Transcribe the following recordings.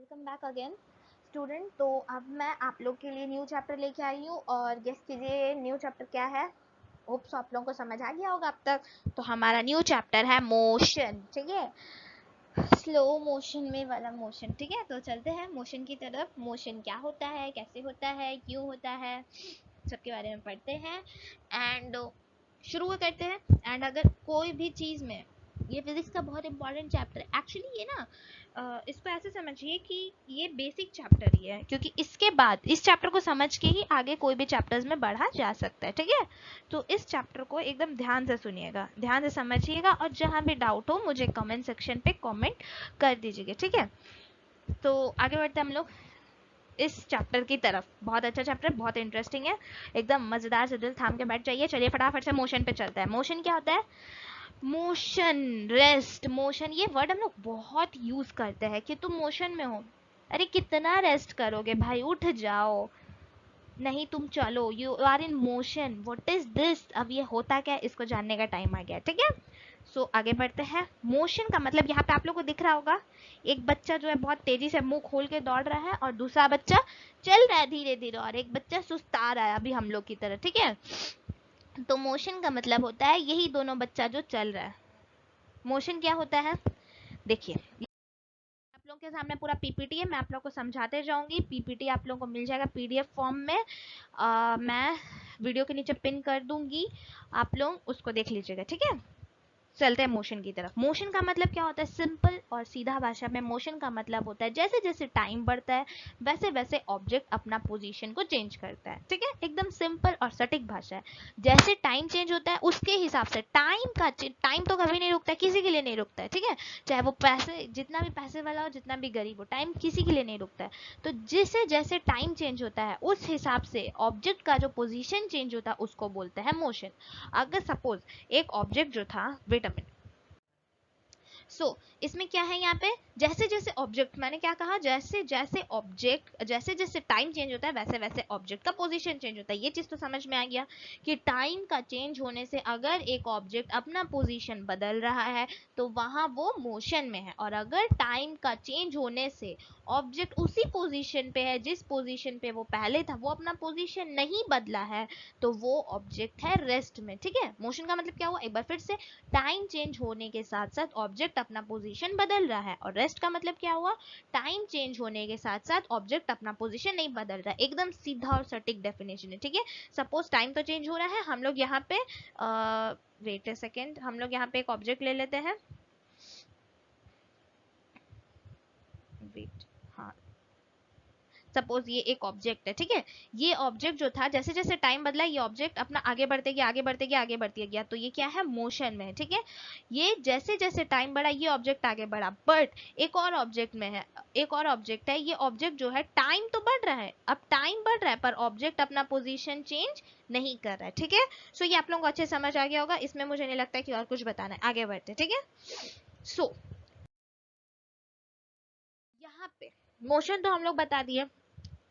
Welcome back again student. तो अब मैं आप लोग के लिए न्यू चैप्टर लेके आई हूँ और गेस कीजिए न्यू चैप्टर क्या है। होप्स आप लोगों को समझ आ गया होगा अब तक। तो हमारा न्यू चैप्टर है मोशन, ठीक है, स्लो मोशन में वाला मोशन, ठीक है। तो चलते हैं मोशन की तरफ। मोशन क्या होता है, कैसे होता है, क्यों होता है, सबके बारे में पढ़ते हैं एंड शुरू करते हैं। एंड अगर कोई भी चीज़ में, ये फिजिक्स का बहुत इंपॉर्टेंट चैप्टर है एक्चुअली, ये ना इसको ऐसे समझिए कि ये बेसिक चैप्टर ही है, क्योंकि इसके बाद इस चैप्टर को समझ के ही आगे कोई भी चैप्टर्स में बढ़ा जा सकता है, ठीक है। तो इस चैप्टर को एकदम ध्यान से सुनिएगा, ध्यान से समझिएगा और जहाँ भी डाउट हो मुझे कमेंट सेक्शन पे कमेंट कर दीजिएगा, ठीक है। तो आगे बढ़ते हैं हम लोग इस चैप्टर की तरफ। बहुत अच्छा चैप्टर, बहुत इंटरेस्टिंग है, एकदम मजेदार से दिल थाम के बैठ जाइए। चलिए फटाफट से मोशन पे चलते हैं। मोशन क्या होता है? मोशन, रेस्ट, मोशन, ये वर्ड हम लोग बहुत यूज करते हैं कि तुम मोशन में हो। अरे कितना रेस्ट करोगे भाई, उठ जाओ, नहीं तुम चलो, you are in motion, what is this. अब ये होता क्या है इसको जानने का टाइम आ गया, ठीक है। सो आगे बढ़ते हैं। मोशन का मतलब यहाँ पे आप लोग को दिख रहा होगा, एक बच्चा जो है बहुत तेजी से मुंह खोल के दौड़ रहा है और दूसरा बच्चा चल रहा है धीरे धीरे और एक बच्चा सुस्ता रहा है अभी हम लोग की तरह, ठीक है। तो मोशन का मतलब होता है यही दोनों बच्चा जो चल रहा है। मोशन क्या होता है देखिए, आप लोगों के सामने पूरा पीपीटी है, मैं आप लोगों को समझाते जाऊंगी। पीपीटी आप लोगों को मिल जाएगा पीडीएफ फॉर्म में, मैं वीडियो के नीचे पिन कर दूंगी, आप लोग उसको देख लीजिएगा, ठीक है। चलते हैं मोशन की तरफ। मोशन का मतलब क्या होता है? सिंपल और सीधा भाषा में मोशन का मतलब होता है जैसे जैसे टाइम बढ़ता है वैसे वैसे ऑब्जेक्ट अपना पोजीशन को चेंज करता है, ठीक है। एकदम सिंपल और सटीक भाषा है। जैसे टाइम चेंज होता है उसके हिसाब से टाइम तो कभी नहीं रुकता है, किसी के लिए नहीं रुकता है, ठीक है। चाहे वो पैसे, जितना भी पैसे वाला हो, जितना भी गरीब हो, टाइम किसी के लिए नहीं रुकता है। तो जैसे जैसे टाइम चेंज होता है उस हिसाब से ऑब्जेक्ट का जो पोजीशन चेंज होता है उसको बोलते हैं मोशन। अगर सपोज एक ऑब्जेक्ट जो था, वेट अ मिनट, इसमें क्या है यहाँ पे, जैसे जैसे ऑब्जेक्ट, मैंने क्या कहा, जैसे जैसे ऑब्जेक्ट, जैसे जैसे टाइम चेंज होता है वैसे वैसे ऑब्जेक्ट का पोजीशन चेंज होता है। ये चीज तो समझ में आ गया कि टाइम का चेंज होने से अगर एक ऑब्जेक्ट अपना पोजीशन बदल रहा है तो वहां वो मोशन में है, और अगर टाइम का चेंज होने से ऑब्जेक्ट उसी पोजीशन पे है जिस पोजीशन पे वो पहले था, वो अपना पोजीशन नहीं बदला है, तो वो ऑब्जेक्ट है रेस्ट में, ठीक है। मोशन का मतलब क्या हुआ, एक बार फिर से, टाइम चेंज होने के साथ साथ ऑब्जेक्ट अपना पोजीशन बदल रहा है। और रेस्ट का मतलब क्या हुआ, टाइम चेंज होने के साथ साथ ऑब्जेक्ट अपना पोजीशन नहीं बदल रहा है। एकदम सीधा और सटीक डेफिनेशन है, ठीक है। सपोज टाइम तो चेंज हो रहा है, हम लोग यहाँ पे वेट अ सेकेंड, हम लोग यहाँ पे एक ऑब्जेक्ट ले लेते हैं, वेट, हाँ, सपोज ये एक ऑब्जेक्ट है, ठीक है। ये ऑब्जेक्ट जो था जैसे जैसे टाइम बदला ये ऑब्जेक्ट अपना आगे बढ़ते गया, आगे बढ़ते गया, आगे बढ़ते गया, तो ये क्या है, मोशन में है, ठीक है। ये जैसे जैसे टाइम बढ़ा ये ऑब्जेक्ट आगे बढ़ा, बट एक और ऑब्जेक्ट में है, एक और ऑब्जेक्ट है, ये ऑब्जेक्ट जो है टाइम तो बढ़ रहा है, अब टाइम बढ़ रहा है पर ऑब्जेक्ट अपना पोजिशन चेंज नहीं कर रहा है, ठीक है। सो ये आप लोगों को अच्छे समझ आ गया होगा, इसमें मुझे नहीं लगता कि और कुछ बताना है, आगे बढ़ते, ठीक है। सो यहाँ पे मोशन तो हम लोग बता दिए,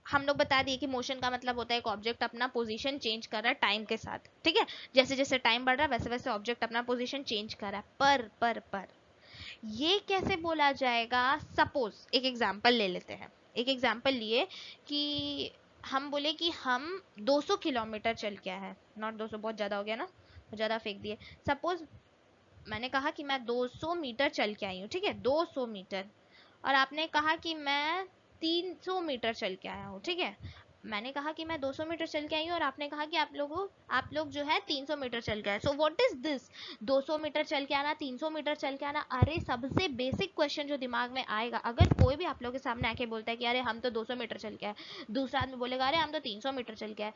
हम लोग बता दिए कि मोशन का मतलब होता है एक ऑब्जेक्ट अपना पोजीशन चेंज कर रहा है टाइम के साथ, ठीक है। जैसे जैसे टाइम बढ़ रहा है वैसे वैसे ऑब्जेक्ट अपना पोजीशन चेंज कर रहा है। पर ये कैसे बोला जाएगा? सपोज एक एग्जांपल ले लेते हैं, एक एग्जांपल लिए कि हम बोले कि हम 200 किलोमीटर चल के आए हैं, नॉट 200, बहुत ज्यादा हो गया ना, ज्यादा फेंक दिए। सपोज मैंने कहा कि मैं 200 मीटर चल के आई हूँ, ठीक है, 200 मीटर, और आपने कहा कि मैं 300 मीटर चल के आया हूँ, ठीक है। मैंने कहा कि मैं 200 मीटर चल के आई हूँ और आपने कहा कि आप लोग जो है 300 मीटर चल के आए। So what is this, 200 metre चल के आना, 300 मीटर चल के आना। अरे सबसे बेसिक क्वेश्चन जो दिमाग में आएगा, अगर कोई भी आप लोग के सामने आके बोलता है कि अरे हम तो 200 मीटर चल के आए, दूसरा आदमी बोलेगा अरे हम तो 300 मीटर चल के आए,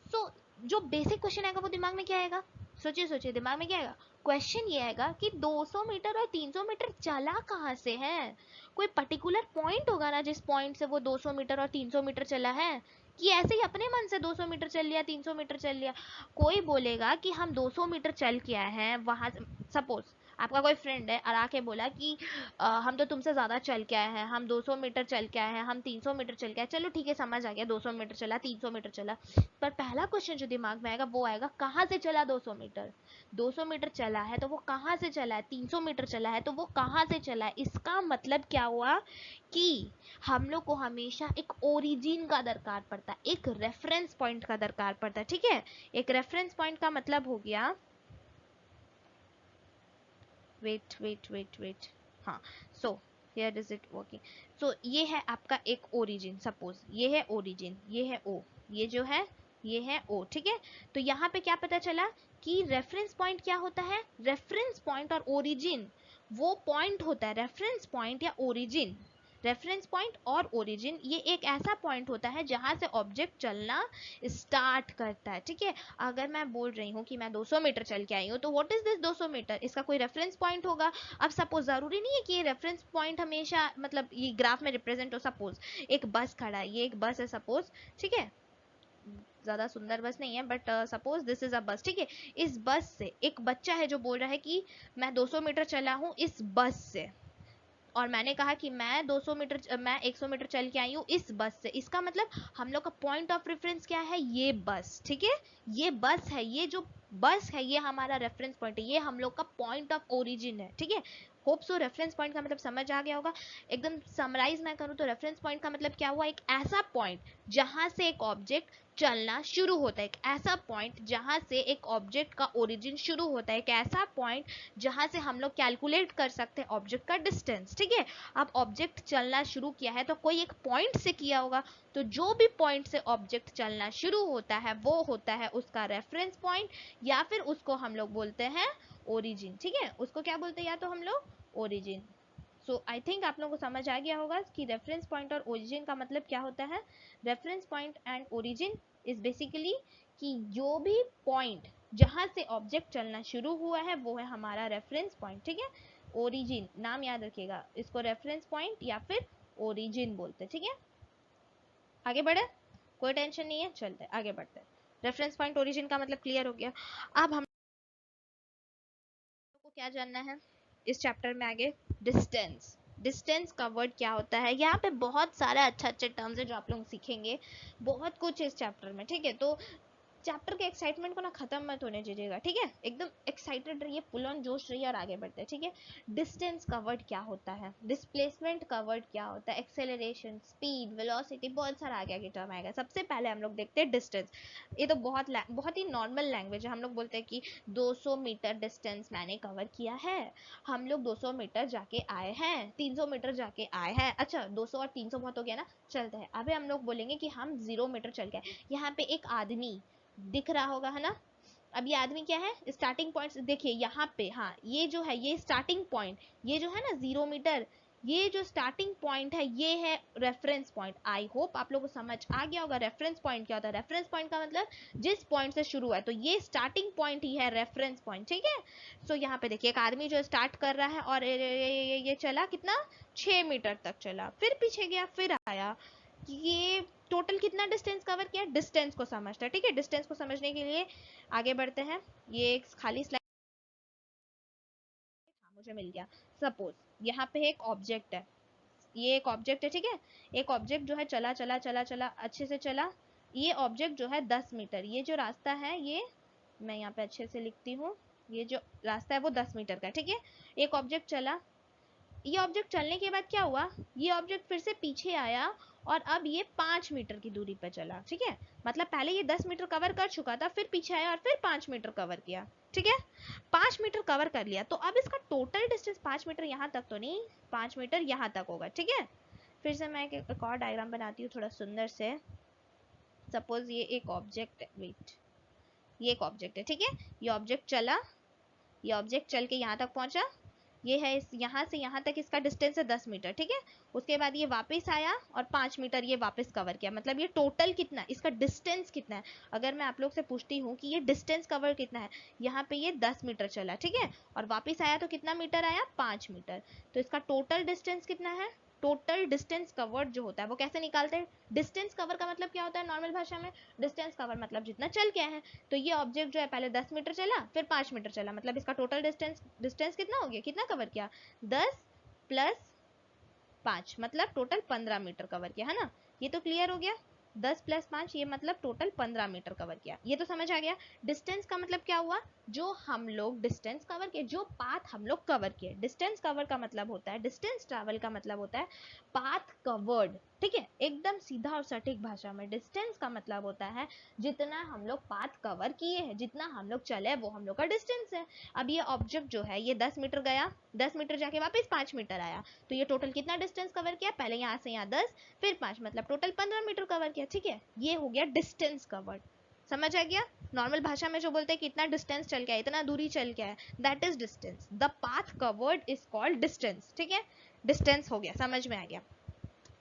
सो जो बेसिक क्वेश्चन आएगा वो दिमाग में क्या आएगा, सोचिए सोचिए, दिमाग में क्या आएगा, क्वेश्चन ये आएगा कि 200 मीटर और 300 मीटर चला कहाँ से है। कोई पर्टिकुलर पॉइंट होगा ना जिस पॉइंट से वो 200 मीटर और 300 मीटर चला है, कि ऐसे ही अपने मन से 200 मीटर चल लिया, 300 मीटर चल लिया। कोई बोलेगा कि हम 200 मीटर चल के आए हैं वहां से, सपोज आपका कोई फ्रेंड है और आके बोला कि हम तो तुमसे ज्यादा चल के आए हैं, हम 200 मीटर चल के आए हैं, हम 300 मीटर चल के आए, चलो ठीक है समझ आ गया 200 मीटर चला, 300 मीटर चला, पर पहला क्वेश्चन जो दिमाग में आएगा वो आएगा कहाँ से चला 200 मीटर। 200 मीटर चला है तो वो कहाँ से चला है, 300 मीटर चला है तो वो कहाँ से चला है। इसका मतलब क्या हुआ कि हम लोग को हमेशा एक ओरिजिन का दरकार पड़ता है, एक रेफरेंस पॉइंट का दरकार पड़ता है, ठीक है। एक रेफरेंस पॉइंट का मतलब हो गया, वेट वेट वेट वेट, हाँ, so here is it working. So ये है आपका एक ओरिजिन, सपोज ये है ओरिजिन, ये है ओ, ये जो है ये है ओ, ठीक है। तो यहाँ पे क्या पता चला कि रेफरेंस पॉइंट क्या होता है, रेफरेंस पॉइंट और ओरिजिन वो पॉइंट होता है, रेफरेंस पॉइंट या ओरिजिन, रेफरेंस पॉइंट और ओरिजिन ये एक ऐसा पॉइंट होता है जहां से ऑब्जेक्ट चलना स्टार्ट करता है, ठीक है। अगर मैं बोल रही हूँ कि मैं 200 मीटर चल के आई हूँ तो व्हाट इज दिस 200 मीटर, इसका कोई रेफरेंस पॉइंट होगा। अब सपोज जरूरी नहीं है कि ये रेफरेंस पॉइंट हमेशा मतलब ये ग्राफ में रिप्रेजेंट हो। सपोज एक बस खड़ा है, ये एक बस है सपोज, ठीक है, ज्यादा सुंदर बस नहीं है but suppose this is a बस, ठीक है। इस बस से एक बच्चा है जो बोल रहा है कि मैं 200 मीटर चला हूँ इस बस से, और मैंने कहा कि मैं 200 मीटर मैं 100 मीटर चल के आई हूँ इस बस से। इसका मतलब हम लोग का पॉइंट ऑफ रेफरेंस क्या है, ये बस, ठीक है। ये बस है, ये जो बस है ये हमारा रेफरेंस पॉइंट है, ये हम लोग का पॉइंट ऑफ ओरिजिन है, ठीक है। होप सो रेफरेंस पॉइंट का मतलब समझ आ गया होगा। एकदम समराइज मैं करूँ तो रेफरेंस पॉइंट का मतलब क्या हुआ, एक ऐसा पॉइंट जहां से एक ऑब्जेक्ट चलना शुरू होता है, एक ऐसा पॉइंट जहां से एक ऑब्जेक्ट का ओरिजिन शुरू होता है, एक ऐसा पॉइंट जहां से हम लोग कैलकुलेट कर सकते हैं ऑब्जेक्ट का डिस्टेंस, ठीक है। अब ऑब्जेक्ट चलना शुरू किया है तो कोई एक पॉइंट से किया होगा, तो जो भी पॉइंट से ऑब्जेक्ट चलना शुरू होता है वो होता है उसका रेफरेंस पॉइंट, या फिर उसको हम लोग बोलते हैं ओरिजिन, ठीक है। उसको क्या बोलते हैं, या तो हम लोग ओरिजिन। सो आई थिंक आप लोगों को समझ आ गया होगा कि रेफरेंस पॉइंट और ओरिजिन का मतलब क्या होता है। Reference point and origin is basically कि जो भी पॉइंट जहां से ऑब्जेक्ट चलना शुरू हुआ है वो है हमारा रेफरेंस पॉइंट, ठीक है। ओरिजिन नाम याद रखिएगा, इसको रेफरेंस पॉइंट या फिर ओरिजिन बोलते हैं, ठीक है। आगे बढ़े, कोई टेंशन नहीं है, चलते आगे बढ़ते हैं। रेफरेंस पॉइंट ओरिजिन का मतलब क्लियर हो गया। अब हम को क्या जानना है इस चैप्टर में आगे, डिस्टेंस। डिस्टेंस का वर्ड क्या होता है, यहाँ पे बहुत सारे अच्छे अच्छे टर्म्स है जो आप लोग सीखेंगे, बहुत कुछ इस चैप्टर में, ठीक है। तो चैप्टर के एक्साइटमेंट को ना खत्म मत होने दीजिएगा, ठीक है। एकदम एक्साइटेड रहिए, फुल ऑन जोश रहिए और आगे बढ़ते हैं, ठीक है। डिस्टेंस का वर्ड क्या होता है, डिस्प्लेसमेंट का वर्ड क्या होता है, एक्सेलरेशन, स्पीड, वेलोसिटी, बहुत सारा आगे आगे टर्म आएगा। सबसे पहले हम लोग देखते हैं डिस्टेंस। ये तो बहुत ही नॉर्मल लैंग्वेज है। हम लोग बोलते हैं कि 200 मीटर डिस्टेंस मैंने कवर किया है, हम लोग 200 मीटर जाके आए हैं, 300 मीटर जाके आए हैं। अच्छा 200 और 300 बहुत हो गया ना, चलते हैं। अभी हम लोग बोलेंगे कि हम 0 मीटर चल गए। यहाँ पे एक आदमी दिख रहा होगा है ना, अब ये आदमी क्या है, स्टार्टिंग पॉइंट देखिए यहाँ पे, हाँ ये जो है ये स्टार्टिंग पॉइंट, ये जो है ना 0 मीटर, ये जो स्टार्टिंग पॉइंट है ये है रेफरेंस पॉइंट। आई होप आप लोगों को समझ आ गया होगा रेफरेंस पॉइंट क्या होता है। रेफरेंस पॉइंट का मतलब जिस पॉइंट से शुरू है, तो ये स्टार्टिंग पॉइंट ही है रेफरेंस पॉइंट, ठीक है। सो यहाँ पे देखिए एक आदमी जो स्टार्ट कर रहा है और ये चला कितना, 6 मीटर तक चला, फिर पीछे गया, फिर आया, ये टोटल कितना डिस्टेंस कवर किया, डिस्टेंस को समझते हैं, ठीक है। डिस्टेंस को समझने के लिए आगे बढ़ते हैं। ये एक खाली स्लाइड मुझे मिल गया। सपोज यहाँ पे एक ऑब्जेक्ट है, ये एक ऑब्जेक्ट है, ठीक है। एक ऑब्जेक्ट जो है चला चला चला चला अच्छे से चला, ये ऑब्जेक्ट जो है 10 मीटर, ये जो रास्ता है ये मैं यहाँ पे अच्छे से लिखती हूँ, ये जो रास्ता है वो 10 मीटर का, ठीक है। एक ऑब्जेक्ट चला, ये ऑब्जेक्ट चलने के बाद क्या हुआ, ये ऑब्जेक्ट फिर से पीछे आया और अब ये 5 मीटर की दूरी पर चला, ठीक है। मतलब पहले ये 10 मीटर कवर कर चुका था, फिर पीछे आया और फिर 5 मीटर कवर किया, ठीक है। 5 मीटर कवर कर लिया, तो अब इसका टोटल डिस्टेंस 5 मीटर यहाँ तक तो नहीं, 5 मीटर यहाँ तक होगा, ठीक है। फिर से मैं एक और डायग्राम बनाती हूँ थोड़ा सुंदर से। सपोज ये एक ऑब्जेक्ट है, वेट, ये एक ऑब्जेक्ट है, ठीक है। ये ऑब्जेक्ट चला, ये ऑब्जेक्ट चल के यहाँ तक पहुंचा, ये है इस यहाँ से यहाँ तक इसका डिस्टेंस है 10 मीटर, ठीक है। उसके बाद ये वापस आया और 5 मीटर ये वापस कवर किया, मतलब ये टोटल कितना, इसका डिस्टेंस कितना है। अगर मैं आप लोग से पूछती हूँ कि ये डिस्टेंस कवर कितना है, यहाँ पे ये 10 मीटर चला, ठीक है, और वापस आया तो कितना मीटर आया, 5 मीटर, तो इसका टोटल डिस्टेंस कितना है, टोटल डिस्टेंस कवर्ड जो होता है वो कैसे निकालते हैं? डिस्टेंस कवर का मतलब क्या होता है नॉर्मल भाषा में? डिस्टेंस कवर मतलब जितना चल के है। तो ये ऑब्जेक्ट जो है पहले 10 मीटर चला, फिर 5 मीटर चला, मतलब इसका टोटल डिस्टेंस कितना हो गया, कितना कवर किया? 10 प्लस 5 मतलब टोटल 15 मीटर कवर किया, है ना? ये तो क्लियर हो गया। 10 प्लस 5 ये मतलब टोटल 15 मीटर कवर किया, ये तो समझ आ गया। डिस्टेंस का मतलब क्या हुआ? जो हम लोग डिस्टेंस कवर किए, जो पाथ हम लोग कवर किए। डिस्टेंस कवर का मतलब होता है, डिस्टेंस ट्रैवल का मतलब होता है पाथ कवर्ड, ठीक है? एकदम सीधा और सटीक भाषा में डिस्टेंस का मतलब होता है जितना हम लोग पाथ कवर किए हैं, जितना हम लोग चले वो हम लोग का डिस्टेंस है। अब ये ऑब्जेक्ट जो है ये 10 मीटर गया, 10 मीटर जाके वापस 5 मीटर आया, तो ये टोटल कितना डिस्टेंस कवर किया? पहले यहाँ से यहाँ 10 फिर 5 मतलब टोटल 15 मीटर कवर किया, ठीक है? ये हो गया डिस्टेंस कवर्ड। समझ आ गया? नॉर्मल भाषा में जो बोलते हैं कि इतना डिस्टेंस चल गया, इतना दूरी चल गया है, that is distance. The path covered is called distance, ठीक है? डिस्टेंस हो गया, समझ में आ गया।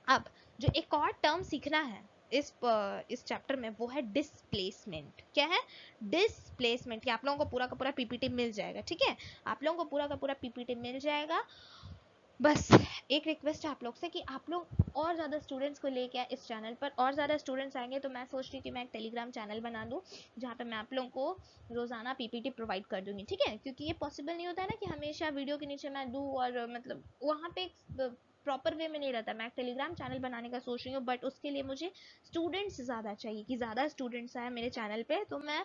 अब जो एक और टर्म सीखना है इस चैप्टर में वो है डिस्प्लेसमेंट। क्या है? डिस्प्लेसमेंट। आप लोगों को पूरा का पूरा पीपीटी मिल जाएगा, ठीक है? आप लोगों को पूरा का पूरा पीपीटी मिल जाएगा। बस एक रिक्वेस्ट है आप लोग से कि आप लोग और ज़्यादा स्टूडेंट्स को लेके आए इस चैनल पर। और ज़्यादा स्टूडेंट्स आएंगे तो मैं सोच रही कि मैं एक टेलीग्राम चैनल बना दूँ जहाँ पे मैं आप लोगों को रोज़ाना पीपीटी प्रोवाइड कर दूँगी, ठीक है? क्योंकि ये पॉसिबल नहीं होता है ना कि हमेशा वीडियो के नीचे मैं दूँ और मतलब वहाँ पे प्रॉपर वे में नहीं रहता। मैं एक टेलीग्राम चैनल बनाने का सोच रही हूँ, बट उसके लिए मुझे स्टूडेंट्स ज़्यादा चाहिए, कि ज़्यादा स्टूडेंट्स आए मेरे चैनल पे तो मैं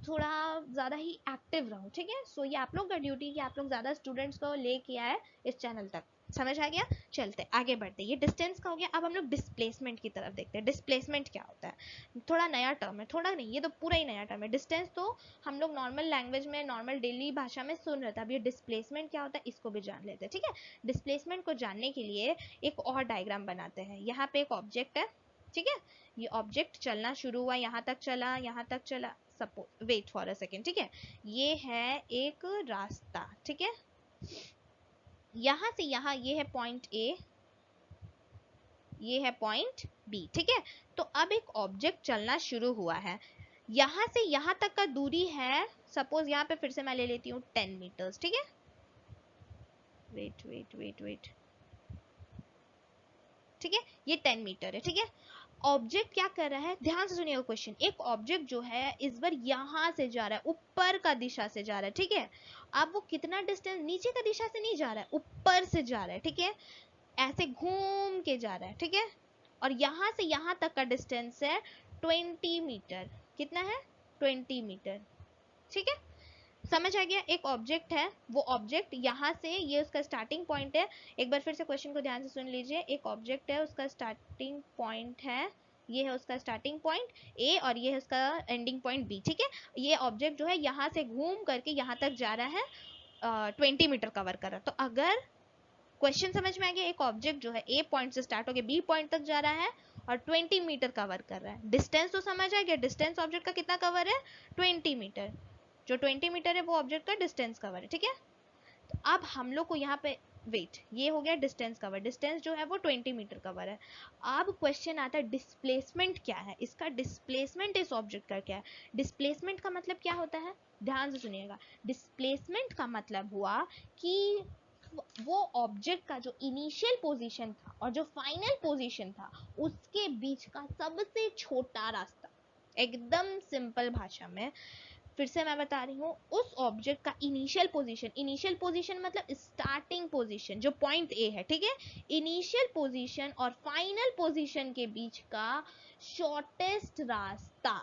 थोड़ा ज़्यादा ही एक्टिव रहूँ, ठीक है? सो ये आप लोग का ड्यूटी कि आप लोग ज़्यादा स्टूडेंट्स को लेके आए इस चैनल तक। समझ आ गया? चलते आगे बढ़ते। ये डिस्टेंस का हो गया। अब हम लोग डिस्प्लेसमेंट की तरफ देखते हैं। डिस्प्लेसमेंट क्या होता है? थोड़ा नया टर्म है, थोड़ा नहीं, ये तो पूरा ही नया टर्म है। डिस्टेंस तो हम लोग नॉर्मल लैंग्वेज में, नॉर्मल डेली भाषा में सुन रहे थे। अब ये डिस्प्लेसमेंट क्या होता है इसको भी जान लेते हैं, ठीक है? डिस्प्लेसमेंट को जानने के लिए एक और डायग्राम बनाते हैं। यहाँ पे एक ऑब्जेक्ट है, ठीक है? ये ऑब्जेक्ट चलना शुरू हुआ, यहाँ तक चला, यहाँ तक चला। Suppose wait for a second, ठीक है? ये है एक रास्ता, ठीक है? यहां से यहां ये है पॉइंट ए, ये है पॉइंट बी, ठीक है? तो अब एक ऑब्जेक्ट चलना शुरू हुआ है, यहां से यहां तक का दूरी है, सपोज यहां पे फिर से मैं ले लेती हूँ 10 मीटर्स, ठीक है? वेट वेट वेट वेट, ठीक है? ये 10 मीटर है, ठीक है? ऑब्जेक्ट क्या कर रहा है, ध्यान से सुनिएगा क्वेश्चन। एक ऑब्जेक्ट जो है इस बार यहां से जा रहा है, ऊपर का दिशा से जा रहा है, ठीक है? अब वो कितना डिस्टेंस, नीचे का दिशा से नहीं जा रहा है, ऊपर से जा रहा है, ठीक है? ऐसे घूम के जा रहा है, ठीक है? और यहां से यहां तक का डिस्टेंस है 20 मीटर। कितना है? 20 मीटर, ठीक है? समझ आ गया? एक ऑब्जेक्ट है, वो ऑब्जेक्ट यहाँ से, ये उसका स्टार्टिंग पॉइंट है। एक बार फिर से क्वेश्चन को ध्यान से सुन लीजिए। एक ऑब्जेक्ट है, उसका स्टार्टिंग पॉइंट है, ये है उसका स्टार्टिंग पॉइंट ए और ये है उसका एंडिंग पॉइंट बी, ठीक है? ये ऑब्जेक्ट जो है यहाँ से घूम करके यहाँ तक जा रहा है, 20 मीटर कवर कर रहा है। तो अगर क्वेश्चन समझ में आ गया, एक ऑब्जेक्ट जो है ए पॉइंट से स्टार्ट होकर बी पॉइंट तक जा रहा है और 20 मीटर कवर कर रहा है। डिस्टेंस तो समझ आ गया, डिस्टेंस ऑब्जेक्ट का कितना कवर है? 20 मीटर। जो 20 मीटर है वो ऑब्जेक्ट का डिस्टेंस कवर है, ठीक है? तो अब हम लोग को यहाँ पे वेट, ये हो गया डिस्टेंस कवर। डिस्टेंस जो है वो 20 मीटर कवर है। अब क्वेश्चन आता है डिस्प्लेसमेंट क्या है, इसका डिस्प्लेसमेंट इस ऑब्जेक्ट का क्या है? डिस्प्लेसमेंट का मतलब क्या होता है, ध्यान से सुनिएगा। डिस्प्लेसमेंट का मतलब हुआ कि वो ऑब्जेक्ट का जो इनिशियल पोजीशन था और जो फाइनल पोजीशन था उसके बीच का सबसे छोटा रास्ता। एकदम सिंपल भाषा में फिर से मैं बता रही हूँ, उस ऑब्जेक्ट का इनिशियल पोजीशन मतलब स्टार्टिंग पोजीशन जो पॉइंट ए है, ठीक है? इनिशियल पोजीशन और फाइनल पोजीशन के बीच का शॉर्टेस्ट रास्ता।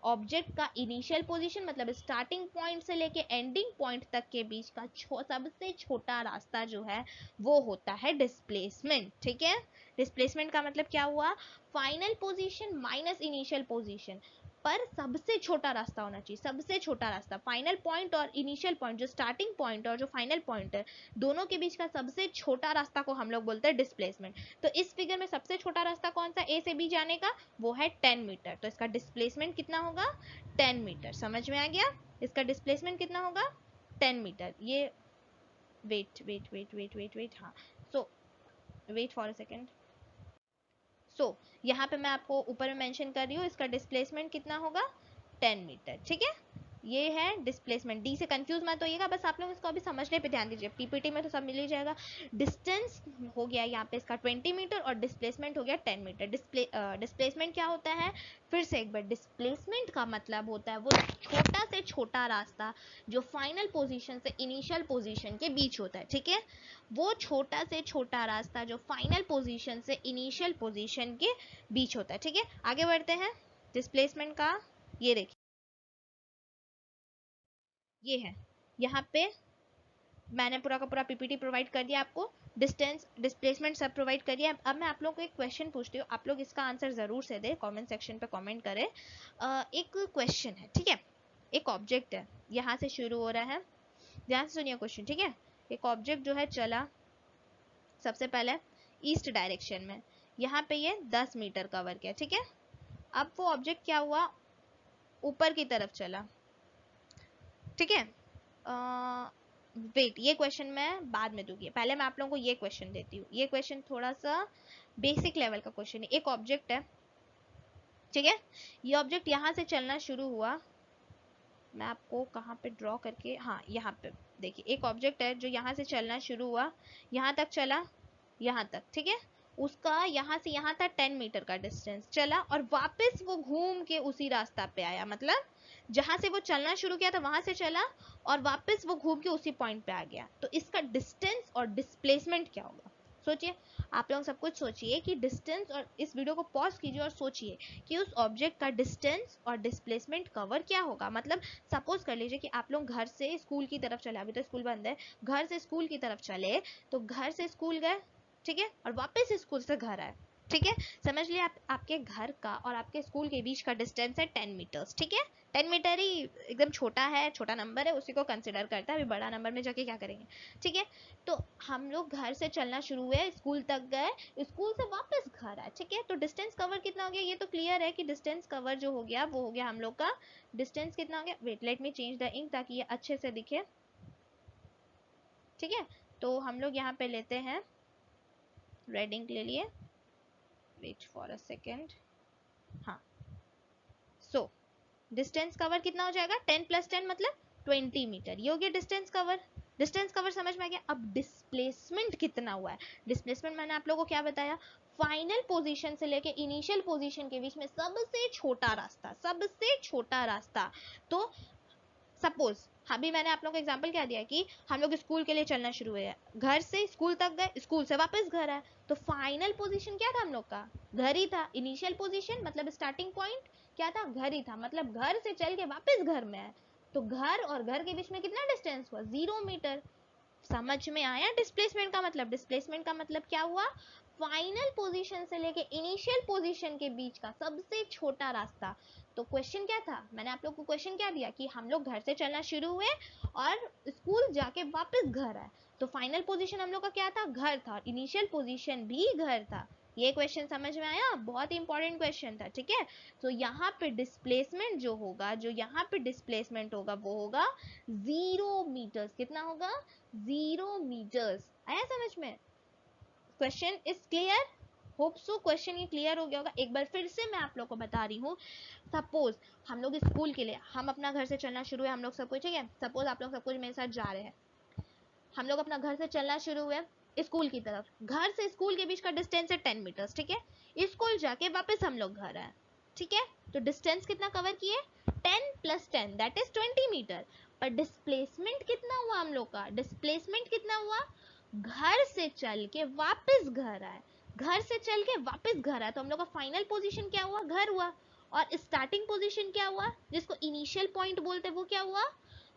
ऑब्जेक्ट का इनिशियल पोजीशन मतलब स्टार्टिंग पॉइंट से लेके एंडिंग पॉइंट तक के बीच का सबसे छोटा रास्ता जो है वो होता है डिस्प्लेसमेंट, ठीक है? डिस्प्लेसमेंट का मतलब क्या हुआ? Final position minus initial position पर सबसे छोटा रास्ता होना चाहिए। सबसे छोटा रास्ता, फाइनल पॉइंट और इनिशियल पॉइंट, जो स्टार्टिंग पॉइंट और जो फाइनल पॉइंट है, दोनों के बीच का सबसे छोटा रास्ता को हम लोग बोलते हैं डिस्प्लेसमेंट। तो इस फिगर में सबसे छोटा रास्ता कौन सा ए से बी जाने का? वो है 10 मीटर। तो इसका डिस्प्लेसमेंट कितना होगा? 10 मीटर। समझ में आ गया? इसका डिस्प्लेसमेंट कितना होगा? 10 मीटर। ये wait wait wait wait wait wait, हाँ, so wait for a second. यहाँ पे मैं आपको ऊपर में मेंशन कर रही हूँ, इसका डिस्प्लेसमेंट कितना होगा? 10 मीटर, ठीक है? ये है डिस्प्लेसमेंट। डी से कंफ्यूज मत होइएगा, बस आप लोग इसको अभी समझने पे ध्यान दीजिए, पीपीटी में तो सब मिल ही जाएगा। डिस्टेंस हो गया यहाँ पे इसका 20 मीटर और डिस्प्लेसमेंट हो गया 10 मीटर। डिस्प्लेसमेंट क्या होता है, फिर से एक बार, डिस्प्लेसमेंट का मतलब होता है वो छोटा से छोटा रास्ता जो फाइनल पोजीशन से इनिशियल पोजीशन के बीच होता है, ठीक है, वो छोटा से छोटा रास्ता जो फाइनल पोजीशन से इनिशियल पोजीशन के बीच होता है, ठीक है। आगे बढ़ते हैं डिस्प्लेसमेंट का, ये देखिए ये है, यहाँ पे मैंने पूरा का पूरा पीपीटी प्रोवाइड कर दिया आपको, डिस्टेंस डिस्प्लेसमेंट सब प्रोवाइड कर दिया। अब मैं आप लोगों को एक क्वेश्चन पूछती हूँ, आप लोग इसका आंसर जरूर से दें, कमेंट सेक्शन पे कमेंट करें। एक क्वेश्चन है, ठीक है, एक ऑब्जेक्ट है, यहाँ से शुरू हो रहा है, ध्यान से सुनिए क्वेश्चन, ठीक है। एक ऑब्जेक्ट जो है चला सबसे पहले ईस्ट डायरेक्शन में, यहाँ पे ये 10 मीटर कवर किया, ठीक है। अब वो ऑब्जेक्ट क्या हुआ, ऊपर की तरफ चला, ठीक है। वेट, ये क्वेश्चन मैं बाद में दूंगी, पहले मैं आप लोगों को ये क्वेश्चन देती हूँ। ये क्वेश्चन थोड़ा सा बेसिक लेवल का क्वेश्चन है। एक ऑब्जेक्ट है, ठीक है, ये ऑब्जेक्ट यहाँ से चलना शुरू हुआ, मैं आपको कहाँ पे ड्रॉ करके, हाँ यहाँ पे देखिए, एक ऑब्जेक्ट है जो यहाँ से चलना शुरू हुआ, यहाँ तक चला, यहाँ तक, ठीक है। उसका यहाँ से यहाँ तक 10 मीटर का डिस्टेंस चला और वापस वो घूम के उसी रास्ता पे आया, मतलब जहां से वो चलना शुरू किया था वहां से चला और वापस वो घूम के उसी पॉइंट पे आ गया। तो इसका डिस्टेंस और डिस्प्लेसमेंट क्या होगा, सोचिए, आप लोग सब कुछ सोचिए कि डिस्टेंस, और इस वीडियो को पॉज कीजिए और सोचिए कि उस ऑब्जेक्ट का डिस्टेंस और डिस्प्लेसमेंट कवर क्या होगा। मतलब सपोज कर लीजिए कि आप लोग घर से स्कूल की तरफ चले, अभी तो स्कूल बंद है, घर से स्कूल की तरफ चले, तो घर से स्कूल गए, ठीक है, और वापस स्कूल से घर आए, ठीक है। समझ लिया, आपके घर का और आपके स्कूल के बीच का डिस्टेंस है 10 मीटर्स, ठीक है। 10 मीटर ही एकदम छोटा है, छोटा नंबर है, उसी को कंसिडर करता है, अभी बड़ा नंबर में जाके क्या करेंगे, ठीक है। तो हम लोग घर से चलना शुरू हुए, स्कूल तक गए, स्कूल से वापस घर आए, ठीक है। तो डिस्टेंस कवर कितना हो गया, ये तो क्लियर है कि डिस्टेंस कवर जो हो गया वो हो गया हम लोग का, डिस्टेंस कितना हो गया, wait let me change the ink ताकि ये अच्छे से दिखे, ठीक है। तो हम लोग यहाँ पे लेते हैं, रेड इंक ले लिए, वेट फॉर अ सेकेंड, हाँ, सो डिस्टेंस कवर कितना हो जाएगा, 10 + 10 मतलब 20 मीटर, ये हो गया डिस्टेंस कवर। डिस्टेंस कवर समझ में आ गया। अब डिस्प्लेसमेंट कितना हुआ है, डिस्प्लेसमेंट मैंने आप लोगों को क्या बताया, फाइनल पोजीशन से लेके इनिशियल पोजीशन के बीच में सबसे छोटा रास्ता, सबसे छोटा रास्ता। तो सपोज अभी मैंने आप लोगों को एग्जांपल क्या दिया कि हम लोग स्कूल के लिए चलना शुरू हुए, घर से स्कूल तक गए, स्कूल से वापस घर आए, तो फाइनल पोजीशन क्या था हम लोग का, घर ही था। इनिशियल पोजीशन मतलब स्टार्टिंग पॉइंट क्या था, घर ही था, मतलब घर से चल के वापस घर में आए, तो घर और घर के बीच में कितना डिस्टेंस हुआ, 0 मीटर। समझ में आया डिस्प्लेसमेंट का मतलब, डिस्प्लेसमेंट का मतलब क्या हुआ, फाइनल पोजीशन से लेके इनिशियल पोजीशन के बीच का सबसे छोटा रास्ता। तो क्वेश्चन क्या था, मैंने आप लोग को क्वेश्चन क्या दिया कि हम लोग घर से चलना शुरू हुए और स्कूल जाके वापस घर आए, तो फाइनल पोजीशन हम लोग का क्या था, घर था, और इनिशियल पोजीशन भी घर था। ये क्वेश्चन समझ में आया, बहुत इंपॉर्टेंट क्वेश्चन था, ठीक है। तो यहाँ पे डिस्प्लेसमेंट जो होगा, जो यहाँ पे डिस्प्लेसमेंट होगा वो होगा 0 मीटर्स, कितना होगा, 0 मीटर्स। आया समझ में, question is clear, hope so question ये क्लियर हो गया होगा। एक बार फिर से मैं आप लोग को बता रही हूँ, सपोज हम लोग स्कूल के लिए, हम अपना घर से चलना शुरू है, हम लोग सब कुछ, ठीक है, सपोज आप लोग सब कुछ मेरे साथ जा रहे हैं, हम लोग अपना घर से चलना शुरू हुए स्कूल की तरफ, घर से स्कूल के बीच का डिस्टेंस है 10 मीटर्स, ठीक है। स्कूल जाके वापस हम लोग घर आए, ठीक है, तो डिस्टेंस कितना कवर किए, 10 + 10 दैट इज 20 मीटर। पर डिस्प्लेसमेंट कितना हुआ हम लोग का, डिस्प्लेसमेंट कितना हुआ, घर से चल के वापस घर आए, घर से चल के वापस घर आए, तो हम लोग का फाइनल पोजीशन क्या हुआ, घर हुआ, और स्टार्टिंग पोजीशन क्या हुआ, जिसको इनिशियल पॉइंट बोलते, वो क्या हुआ,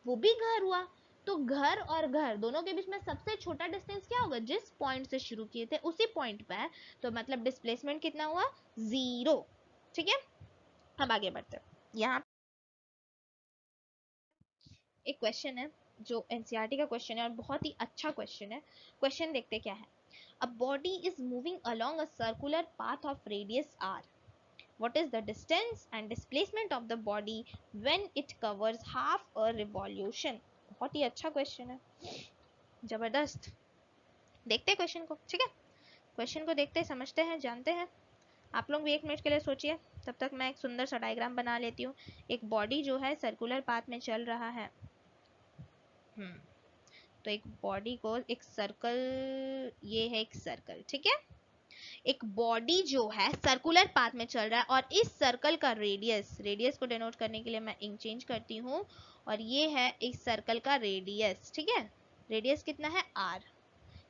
वो भी घर हुआ। तो घर और घर दोनों के बीच में सबसे छोटा डिस्टेंस क्या होगा, जिस पॉइंट से शुरू किए थे उसी पॉइंट पे है, तो मतलब डिस्प्लेसमेंट कितना हुआ, 0, ठीक है। अब आगे बढ़ते हैं, यहाँ एक क्वेश्चन है जो एनसीईआरटी का क्वेश्चन है और बहुत ही अच्छा क्वेश्चन है। क्वेश्चन देखते क्या है, a body is moving along a circular path of radius r, what is the distance and displacement of the body when it covers half a revolution। बहुत ही अच्छा क्वेश्चन है, जबरदस्त। देखते हैं क्वेश्चन को, ठीक है, क्वेश्चन को देखते हैं, समझते हैं, जानते हैं। आप लोग भी 1 मिनट के लिए सोचिए, तब तक मैं एक सुंदर सा डायग्राम बना लेती हूँ। एक बॉडी जो है सर्कुलर पाथ में चल रहा है। तो एक बॉडी को एक सर्कल, ये है एक सर्कल, ठीक है। एक बॉडी जो है सर्कुलर पाथ में चल रहा है और इस सर्कल का रेडियस, रेडियस को डिनोट करने के लिए मैं इंक चेंज करती हूँ, और ये है इस सर्कल का रेडियस, ठीक है। रेडियस कितना है, r।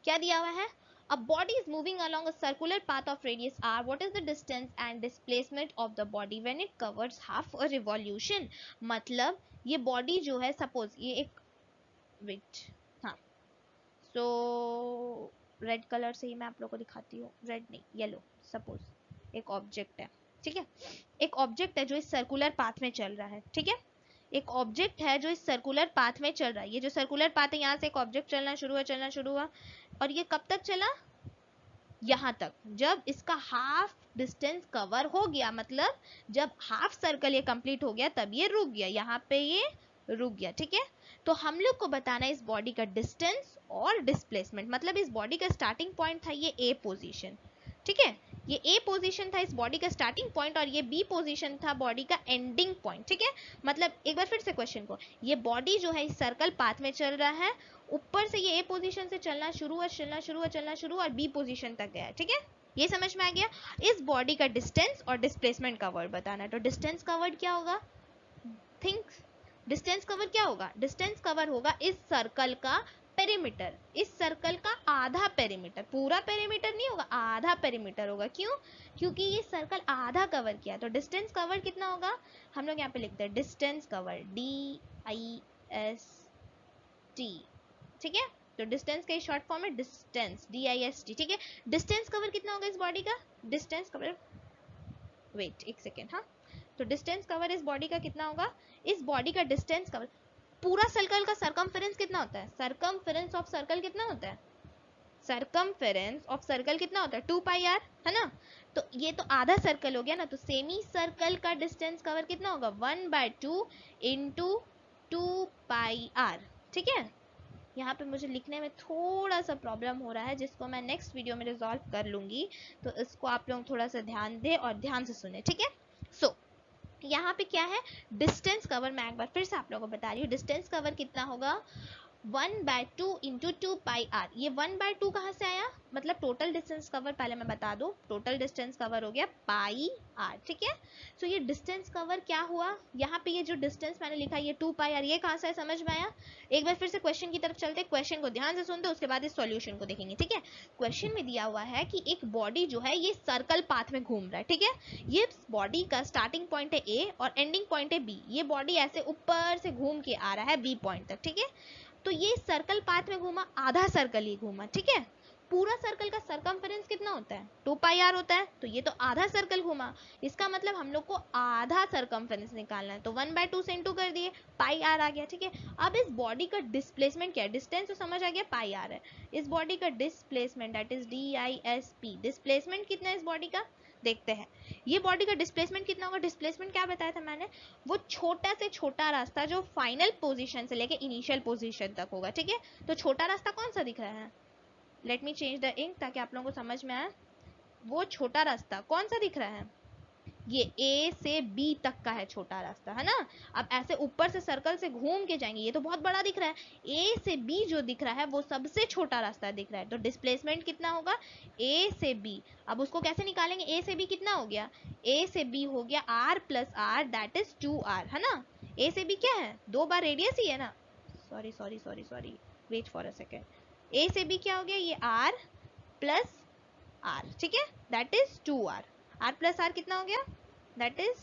क्या दिया हुआ है, a body is moving along a circular path of radius r. What is the distance and displacement of the body when it covers half a revolution? मतलब ये बॉडी जो है, सपोज ये एक, वेट, हाँ, सो रेड कलर से ही मैं आप लोगों को दिखाती हूँ, रेड नहीं येलो। सपोज एक ऑब्जेक्ट है, ठीक है, एक ऑब्जेक्ट है जो इस सर्कुलर पाथ में चल रहा है, ठीक है। एक ऑब्जेक्ट है जो इस सर्कुलर पाथ में चल रहा है। ये जो सर्कुलर पाथ है, यहाँ से एक ऑब्जेक्ट चलना शुरू हुआ, और ये कब तक चला, यहाँ तक, जब इसका हाफ डिस्टेंस कवर हो गया, मतलब जब हाफ सर्कल ये कंप्लीट हो गया तब ये रुक गया, यहाँ पे ये रुक गया, ठीक है। तो हम लोग को बताना है इस बॉडी का डिस्टेंस और डिस्प्लेसमेंट। मतलब इस बॉडी का स्टार्टिंग पॉइंट था ये ए पोजीशन, ठीक है, ये ए पोजीशन था इस बॉडी का स्टार्टिंग पॉइंट, और ये बी पोजीशन था बॉडी का एंडिंग पॉइंट, ठीक है। मतलब एक बार फिर से क्वेश्चन को, ये बॉडी जो है इस सर्कल पाथ में चल रहा है, ऊपर से ये ए पोजीशन से चलना शुरू और बी पोजीशन तक गया, ठीक है। ये समझ में आ गया। इस बॉडी का डिस्टेंस और डिस्प्लेसमेंट का वर्ड बताना है। तो डिस्टेंस का वर्ड क्या होगा, थिंक, डिस्टेंस कवर क्या होगा, डिस्टेंस कवर होगा इस सर्कल का पेरीमीटर, इस सर्कल का आधा पेरीमीटर, पूरा पेरीमीटर नहीं होगा, आधा पेरीमीटर होगा। क्यों, क्योंकि ये सर्कल आधा कवर किया। तो डिस्टेंस कवर कितना होगा, हम लोग यहाँ पे लिखते हैं डिस्टेंस कवर, DIST, ठीक है। तो डिस्टेंस का शॉर्ट फॉर्म है डिस्टेंस, DIST, ठीक है। डिस्टेंस कवर कितना होगा इस बॉडी का, डिस्टेंस कवर, वेट एक सेकेंड, हाँ, तो डिस्टेंस कवर इस बॉडी का कितना होगा, इस बॉडी का डिस्टेंस कवर, पूरा सर्कल का सरकमफेरेंस कितना होता है, सरकमफेरेंस ऑफ सर्कल कितना होता है, सरकमफेरेंस ऑफ सर्कल कितना होता है, 2πr, है ना। तो ये तो आधा सर्कल हो गया ना, तो सेमी सर्कल का डिस्टेंस कवर कितना होगा, 1/2 इंटू 2πr, ठीक है। यहाँ पे मुझे लिखने में थोड़ा सा प्रॉब्लम हो रहा है, जिसको मैं नेक्स्ट वीडियो में रिजॉल्व कर लूंगी, तो इसको आप लोग थोड़ा सा ध्यान दें और ध्यान से सुने, ठीक है। सो यहाँ पे क्या है, डिस्टेंस कवर, मैं एक बार फिर से आप लोगों को बता रही हूँ, डिस्टेंस कवर कितना होगा, 1/2 इंटू 2πr। ये 1/2 कहाँ से आया, मतलब टोटल डिस्टेंस कवर, पहले मैं बता दूं, टोटल डिस्टेंस कवर हो गया πr, ठीक है। सो ये डिस्टेंस कवर क्या हुआ, यहाँ पे ये जो डिस्टेंस मैंने लिखा ये 2πr, ये कहाँ से समझ में आया। एक बार फिर से क्वेश्चन की तरफ चलते, क्वेश्चन को ध्यान से सुनते, उसके बाद इस सॉल्यूशन को देखेंगे, ठीक है। क्वेश्चन में दिया हुआ है कि एक बॉडी जो है ये सर्कल पाथ में घूम रहा है, ठीक है। ये बॉडी का स्टार्टिंग पॉइंट है ए और एंडिंग पॉइंट है बी। ये बॉडी ऐसे ऊपर से घूम के आ रहा है बी पॉइंट तक, ठीक है। तो ये सर्कल पाथ में घूमा, आधा सर्कल ही घूमा, ठीक है। पूरा सर्कल का सरकमफेरेंस कितना होता है, 2πr होता है, तो ये तो आधा सर्कल घूमा, इसका मतलब हम लोग को आधा सरकमफेरेंस निकालना है, तो 1/2 से इंटू कर दिए, πr आ गया, ठीक है। अब इस बॉडी का डिस्प्लेसमेंट क्या है, डिस्टेंस तो समझ आ गया, πr है। इस बॉडी का displacement that is DISP, displacement कितना है इस बॉडी का, देखते हैं। ये बॉडी का डिस्प्लेसमेंट कितना होगा, डिस्प्लेसमेंट क्या बताया था मैंने, वो छोटा से छोटा रास्ता जो फाइनल पोजीशन से लेके इनिशियल पोजीशन तक होगा, ठीक है। तो छोटा रास्ता कौन सा दिख रहा है, let me change the ink ताकि आप लोगों को समझ में आए। वो छोटा रास्ता कौन सा दिख रहा है, ये A से B तक का है छोटा रास्ता, है ना। अब ऐसे ऊपर से सर्कल से घूम के जाएंगे, ये तो बहुत बड़ा दिख रहा है, A से B जो दिख रहा है वो सबसे छोटा रास्ता दिख रहा है। तो डिस्प्लेसमेंट कितना होगा, A से B, अब उसको कैसे निकालेंगे, A से B कितना हो गया, A से B हो गया R plus R, that is 2R, है ना। A से B क्या है, 2 बार रेडियस ही है ना, sorry, wait for a second, A से B क्या हो गया, ये R प्लस R, ठीक है, that is 2R, R plus R कितना हो गया, दैट इज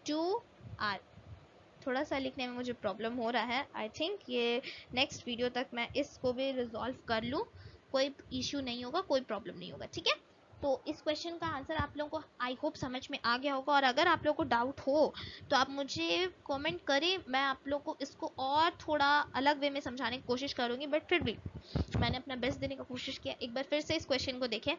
2R। थोड़ा सा लिखने में मुझे प्रॉब्लम हो रहा है, आई थिंक ये नेक्स्ट वीडियो तक मैं इसको भी रिजॉल्व कर लूँ, कोई इश्यू नहीं होगा, कोई प्रॉब्लम नहीं होगा, ठीक है। तो इस क्वेश्चन का आंसर आप लोगों को आई होप समझ में आ गया होगा, और अगर आप लोगों को डाउट हो तो आप मुझे कमेंट करें, मैं आप लोगों को इसको और थोड़ा अलग वे में समझाने की कोशिश करूँगी, बट फिर भी मैंने अपना बेस्ट देने की कोशिश किया। एक बार फिर से इस क्वेश्चन को देखें,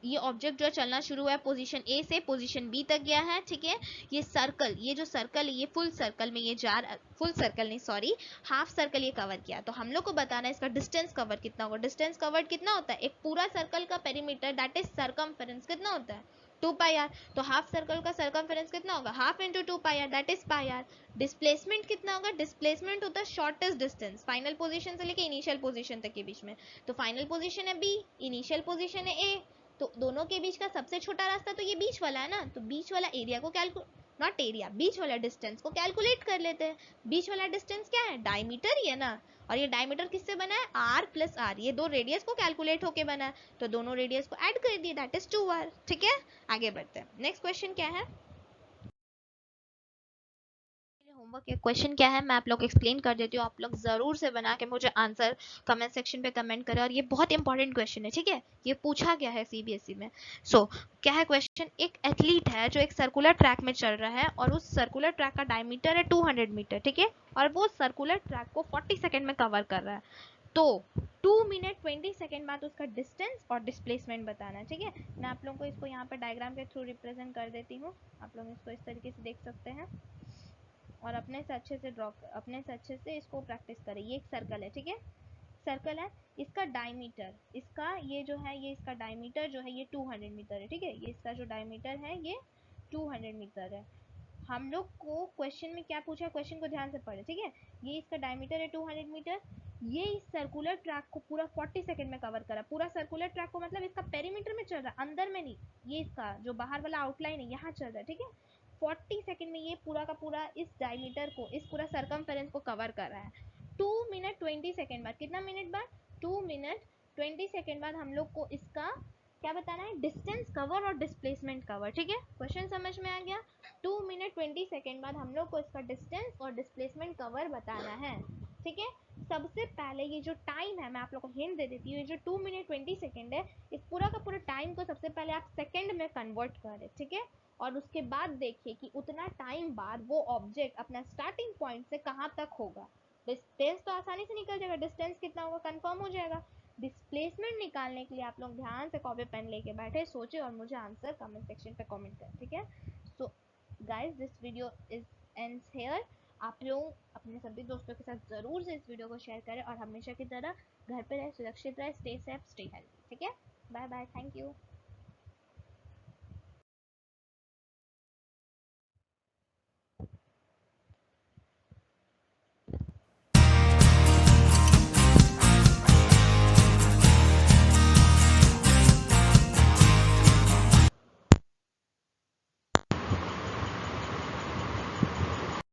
ये ऑब्जेक्ट जो चलना शुरू हुआ है पोजीशन ए से पोजीशन बी तक गया है, ठीक है। ये सर्कल, ये जो सर्कल है ये फुल सर्कल में ये जा रहा, फुल सर्कल नहीं सॉरी, हाफ सर्कल ये कवर किया। तो हम लोग को बताना है इसका डिस्टेंस कवर कितना होगा। डिस्टेंस कवर्ड कितना होता है, एक पूरा सर्कल का पेरीमीटर दैट इज सरकमफेरेंस कितना होता है, 2 पाई आर। तो हाफ सर्कल का सर्कमफेरेंस कितना होगा, half into 2 pi r, that is pi r. Displacement कितना होगा, डिस्प्लेसमेंट होता है शॉर्टेस्ट डिस्टेंस फाइनल पोजीशन से लेके इनिशियल पोजीशन तक के बीच में। तो फाइनल पोजीशन है बी, इनिशियल पोजीशन है ए, तो दोनों के बीच का सबसे छोटा रास्ता तो ये बीच वाला है ना, तो बीच वाला एरिया को नॉट एरिया, बीच वाला डिस्टेंस को कैलकुलेट कर लेते हैं। बीच वाला डिस्टेंस क्या है, डायमीटर ही है ना, और ये डायमीटर किससे बना है, आर प्लस आर, ये दो रेडियस को कैलकुलेट होके बना है, तो दोनों रेडियस को ऐड कर दिए, दैट इज 2r। ठीक है, आगे बढ़ते हैं। नेक्स्ट क्वेश्चन क्या है, होमवर्क के क्वेश्चन क्या है मैं आप लोग को एक्सप्लेन कर देती हूँ, आप लोग जरूर से बना के मुझे आंसर कमेंट सेक्शन पे कमेंट करें। और ये बहुत इंपॉर्टेंट क्वेश्चन है, ठीक है, ये पूछा गया है सीबीएसई में। क्या है क्वेश्चन, एक एथलीट है जो एक सर्कुलर ट्रैक में चल रहा है और उस सर्कुलर ट्रैक का डायमीटर है 200 मीटर, ठीक है, और वो सर्कुलर ट्रैक को 40 सेकेंड में कवर कर रहा है। तो 2 मिनट 20 सेकेंड बाद उसका डिस्टेंस और डिस्प्लेसमेंट बताना है। ठीक है, मैं आप लोगों को इसको यहाँ पर डायग्राम के थ्रू रिप्रेजेंट कर देती हूँ, आप लोग इसको इस तरीके से देख सकते हैं और अपने से अच्छे से अपने से अच्छे से इसको प्रैक्टिस करें। ये एक सर्कल है, ठीक है, सर्कल है, इसका डायमीटर, इसका ये जो है, ये इसका डायमीटर जो है ये 200 मीटर है, ठीक है, ये इसका जो डायमीटर है ये 200 मीटर है। हम लोग को क्वेश्चन में क्या पूछा है, क्वेश्चन को ध्यान से पढ़े, ठीक है, ये इसका डायमीटर है 200 मीटर, ये इस सर्कुलर ट्रैक को पूरा 40 सेकंड में कवर करा। पूरा सर्कुलर ट्रैक को मतलब इसका पेरीमीटर में चल रहा है, अंदर में नहीं, ये इसका जो बाहर वाला आउटलाइन है यहाँ चल रहा है, ठीक है, 40 सेकंड में ये पूरा का पूरा इस डायमीटर को, इस पूरा सर्कमफेरेंस को कवर कर रहा है। 2 मिनट 20 सेकंड बाद, कितना मिनट बाद, 2 मिनट 20 सेकंड बाद हम लोग को इसका क्या बताना है, डिस्टेंस कवर और डिस्प्लेसमेंट कवर। ठीक है, क्वेश्चन समझ में आ गया। 2 मिनट 20 सेकंड बाद हम लोग को इसका डिस्टेंस और डिस्प्लेसमेंट कवर बताना है। ठीक है, सबसे पहले ये जो टाइम है, मैं आप लोग को हिंट दे देती हूँ, ये जो 2 मिनट 20 सेकंड है, इस पूरा का पूरा टाइम को सबसे पहले आप सेकंड में कन्वर्ट करें। ठीक है, और उसके बाद देखिए कि उतना टाइम बाद वो ऑब्जेक्ट अपना स्टार्टिंग पॉइंट से कहाँ तक होगा। डिस्टेंस तो आसानी से निकल जाएगा, डिस्टेंस कितना होगा कंफर्म हो जाएगा। डिस्प्लेसमेंट निकालने के लिए आप लोग ध्यान से कॉपी पेन लेके बैठे, सोचे और मुझे आंसर कमेंट सेक्शन पे कमेंट करें। ठीक है, so guys this video is ends here. आप लोग अपने सभी दोस्तों के साथ ज़रूर से इस वीडियो को शेयर करें और हमेशा की तरह घर पे रहे, सुरक्षित रहे, स्टे सेफ, स्टे हेल्थी। ठीक है, बाय बाय, थैंक यू।